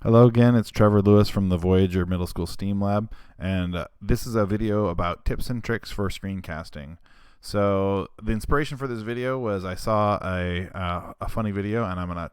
Hello again, it's Trevor Lewis from the Voyager Middle School STEAM Lab, and this is a video about tips and tricks for screencasting. So the inspiration for this video was I saw a funny video, and I'm gonna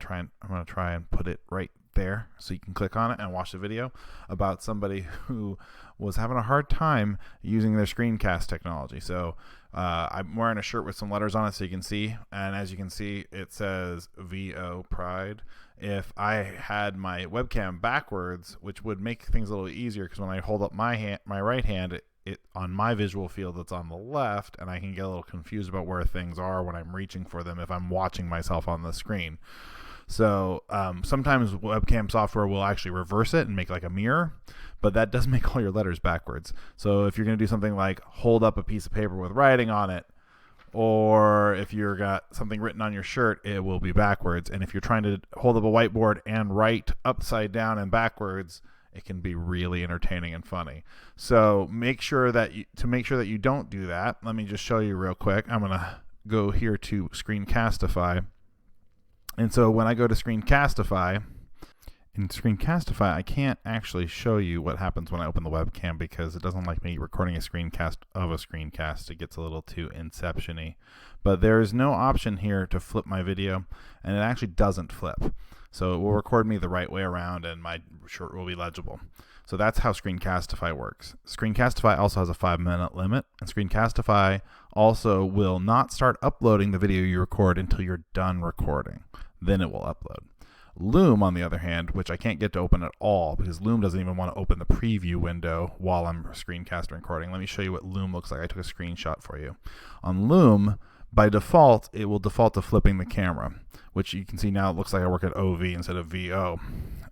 try and put it right there so you can click on it and watch the video about somebody who was having a hard time using their screencast technology. So I'm wearing a shirt with some letters on it so you can see, and as you can see it says VO Pride. If I had my webcam backwards, which would make things a little easier, because when I hold up my right hand, it on my visual field it's on the left, and I can get a little confused about where things are when I'm reaching for them if I'm watching myself on the screen. So sometimes webcam software will actually reverse it and make like a mirror, but that does make all your letters backwards. So if you're going to do something like hold up a piece of paper with writing on it, or if you've got something written on your shirt, it will be backwards. And if you're trying to hold up a whiteboard and write upside down and backwards, it can be really entertaining and funny. So make sure that you don't do that, let me just show you real quick. I'm going to go here to Screencastify. And so when I go to Screencastify, in Screencastify, I can't actually show you what happens when I open the webcam because it doesn't like me recording a screencast of a screencast. It gets a little too inception-y. But there is no option here to flip my video, and it actually doesn't flip. So it will record me the right way around, and my shirt will be legible. So that's how Screencastify works. Screencastify also has a 5-minute limit, and Screencastify also will not start uploading the video you record until you're done recording. Then it will upload. Loom, on the other hand, which I can't get to open at all because Loom doesn't even want to open the preview window while I'm screencast recording. Let me show you what Loom looks like. I took a screenshot for you. On Loom, by default, it will default to flipping the camera, which you can see now it looks like I work at OV instead of VO.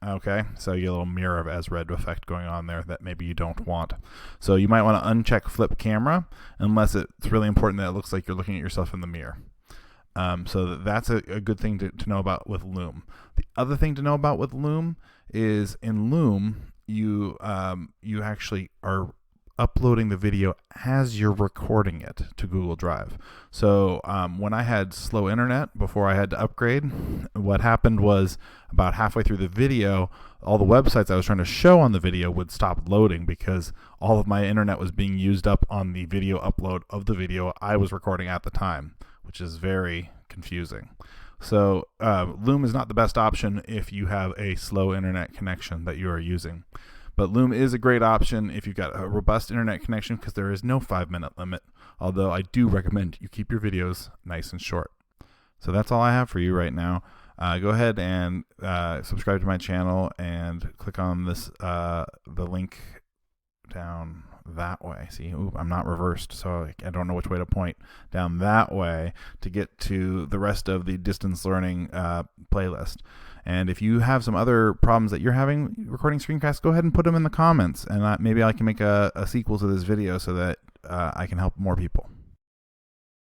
Okay, so you get a little mirror of as red effect going on there that maybe you don't want. So you might want to uncheck flip camera unless it's really important that it looks like you're looking at yourself in the mirror. So that's a good thing to know about with Loom. The other thing to know about with Loom is in Loom, you actually are uploading the video as you're recording it to Google Drive. So when I had slow internet before I had to upgrade, what happened was about halfway through the video, all the websites I was trying to show on the video would stop loading because all of my internet was being used up on the video upload of the video I was recording at the time, which is very confusing. So Loom is not the best option if you have a slow internet connection that you are using. But Loom is a great option if you've got a robust internet connection because there is no 5-minute limit, although I do recommend you keep your videos nice and short. So that's all I have for you right now. Go ahead and subscribe to my channel and click on this the link down that way. See, ooh, I'm not reversed, so I don't know which way to point. Down that way to get to the rest of the distance learning playlist. And if you have some other problems that you're having recording screencasts, go ahead and put them in the comments, and maybe I can make a sequel to this video so that I can help more people.